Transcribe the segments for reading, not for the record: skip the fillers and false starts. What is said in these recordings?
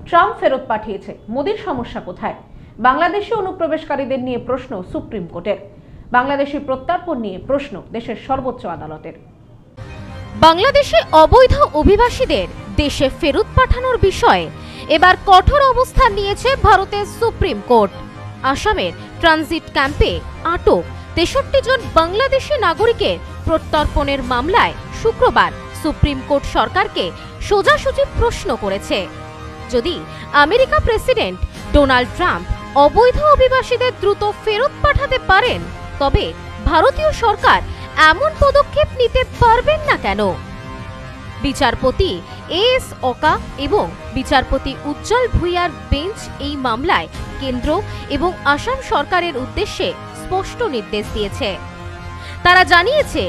Trump ফেরত পাঠিয়েছে, মোদির সমস্যা কোথায়? বাংলাদেশি অনুপ্রবেশকারীদের নিয়ে প্রশ্ন সুপ্রিম কোর্টের। বাংলাদেশি প্রত্যার্পণ নিয়ে প্রশ্ন দেশের সর্বোচ্চ আদালতের। বাংলাদেশে অবৈধ অভিবাসীদের দেশে ফেরত পাঠানোর বিষয়ে এবার কঠোর অবস্থান নিয়েছে ভারতের সুপ্রিম কোর্ট। আসামের ট্রানজিট ক্যাম্পে আটক ৬৩ জন বাংলাদেশি নাগরিকের প্রত্যর্পণের মামলায় শুক্রবার সুপ্রিম কোর্ট সরকারকে সোজাসুজি প্রশ্ন করেছে, যদি আমেরিকা প্রেসিডেন্ট ডোনাল্ড ট্রাম্প অবৈধ অভিবাসীদের দ্রুত ফেরত পাঠাতে পারেন, তবে ভারতীয় সরকার এমন পদক্ষেপ নিতে পারবেন না কেন? বিচারপতি এস ওকা এবং বিচারপতি উজ্জ্বল ভুইয়ার বেঞ্চ এই মামলায় কেন্দ্র এবং আসাম সরকারের উদ্দেশ্যে স্পষ্ট নির্দেশ দিয়েছে। তারা জানিয়েছে,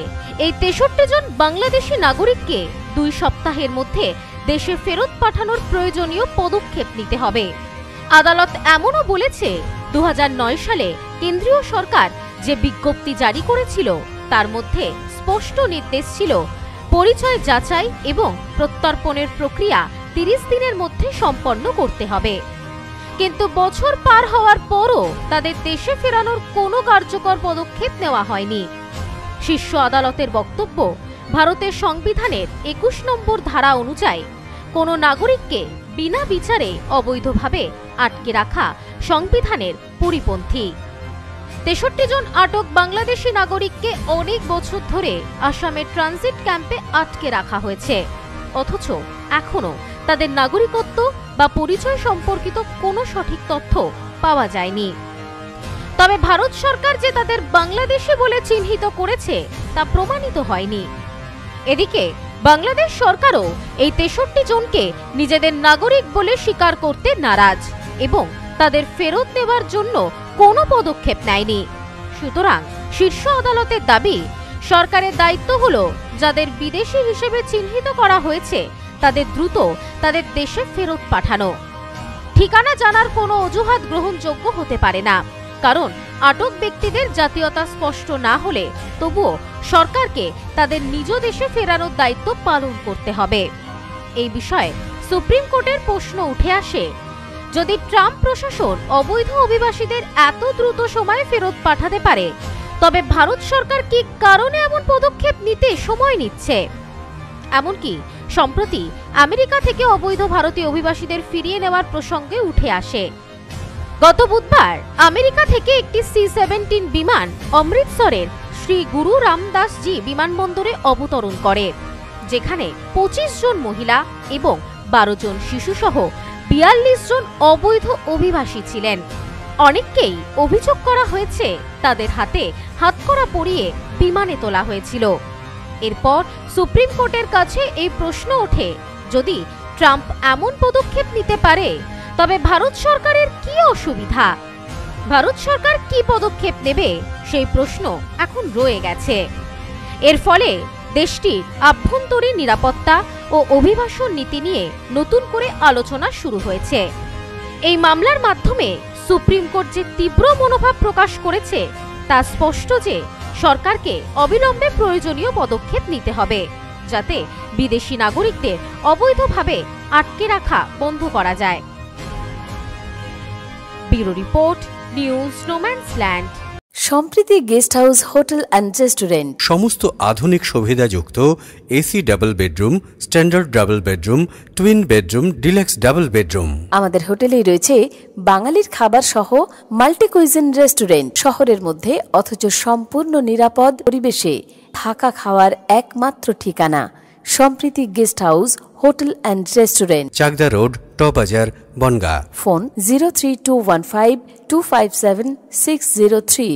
এই ৬৩ জন বাংলাদেশি নাগরিককে ২ সপ্তাহের মধ্যে দেশে ফেরত পাঠানোর প্রয়োজনীয় পদক্ষেপ নিতে হবে। আদালত এমনও বলেছে, ২০০৯ সালে কেন্দ্রীয় সরকার যে বিজ্ঞপ্তি জারি করেছিল তার মধ্যে স্পষ্ট নির্দেশ ছিল পরিচয় যাচাই এবং প্রত্যর্পণের প্রক্রিয়া ৩০ দিনের মধ্যে সম্পন্ন করতে হবে। কিন্তু বছর পার হওয়ার পরও তাদের দেশে ফেরানোর কোনো কার্যকর পদক্ষেপ নেওয়া হয়নি। শীর্ষ আদালতের বক্তব্য, ভারতের সংবিধানের ২১ নম্বর ধারা অনুযায়ী কোনো নাগরিককে বিনা বিচারে অবৈধভাবে আটকে রাখা সংবিধানের পরিপন্থী। ৬৩ জন আটক বাংলাদেশি নাগরিককে অনেক বছর ধরে আসামের ট্রানজিট ক্যাম্পে আটকে রাখা হয়েছে, অথচ এখনো তাদের নাগরিকত্ব বা পরিচয় সম্পর্কিত কোনো সঠিক তথ্য পাওয়া যায়নি। তবে ভারত সরকার যে তাদের বাংলাদেশি বলে চিহ্নিত করেছে তা প্রমাণিত হয়নি। এদিকে বাংলাদেশ সরকারও এই ৬৩ জনকে নিজেদের নাগরিক বলে স্বীকার করতে নারাজ এবং তাদের ফেরত নেওয়ার জন্য কোনো পদক্ষেপ নেয়নি। সুতরাং শীর্ষ আদালতের দাবি, সরকারের দায়িত্ব হলো যাদের বিদেশি হিসেবে চিহ্নিত করা হয়েছে তাদের দ্রুত তাদের দেশে ফেরত পাঠানো। ঠিকানা জানার কোনো অজুহাত গ্রহণযোগ্য হতে পারে না, কারণ আটক ব্যক্তিদের জাতীয়তা স্পষ্ট না হলে তবুও সরকারকে তাদের নিজ দেশে ফেরানোর দায়িত্ব পালন করতে হবে। এই বিষয়ে সুপ্রিম কোর্টের প্রশ্ন উঠে আসে, যদি ট্রাম্প প্রশাসন অবৈধ অভিবাসীদের এত দ্রুত সময়ে ফেরত পাঠাতে পারে, তবে ভারত সরকার কি কারণে এমন পদক্ষেপ নিতে সময় নিচ্ছে? এমনকি সম্প্রতি আমেরিকা থেকে অবৈধ ভারতীয় অভিবাসীদের ফিরিয়ে নেওয়ার প্রসঙ্গে উঠে আসে। গত বুধবার আমেরিকা থেকে একটি C-17 বিমান অমৃতসরের শ্রী গুরু রামদাসজি বিমানবন্দরে অবতরণ করে, যেখানে ২৫ জন মহিলা এবং ১২ জন শিশুসহ ৪২ জন অবৈধ অভিবাসী ছিলেন। অনেককেই অভিযোগ করা হয়েছে তাদের হাতে হাতকড়া পরিয়ে বিমানে তোলা হয়েছিল। এরপর সুপ্রিম কোর্টের কাছে এই প্রশ্ন ওঠে, যদি ট্রাম্প এমন পদক্ষেপ নিতে পারে তবে ভারত সরকারের কি অসুবিধা? ভারত সরকার কি পদক্ষেপ নেবে সেই প্রশ্ন এখন রয়ে গেছে। এর ফলে দেশটির আভ্যন্তরীণ নিরাপত্তা ও অভিবাসন নীতি নিয়ে নতুন করে আলোচনা শুরু হয়েছে। এই মামলার মাধ্যমে সুপ্রিম কোর্ট যে তীব্র মনোভাব প্রকাশ করেছে তা স্পষ্ট যে সরকারকে অবিলম্বে প্রয়োজনীয় পদক্ষেপ নিতে হবে, যাতে বিদেশি নাগরিকদের অবৈধভাবে আটকে রাখা বন্ধ করা যায়। Bureau report, news no man's land. Sampriti guest house hotel and restaurant, সমস্ত আধুনিক সুবিধাযুক্ত AC double bedroom, standard double bedroom, twin bedroom, deluxe double bedroom. আমাদের হোটেলেই রয়েছে বাঙালির খাবার সহ মাল্টি কুইজিন রেস্টুরেন্ট। শহরের মধ্যে অথচ সম্পূর্ণ নিরাপদ পরিবেশে থাকা খাওয়ার একমাত্র ঠিকানা Sampriti guest house hotel and restaurant, Chakdah road, টবাজার, বনগাঁ। ফোন 03215257603।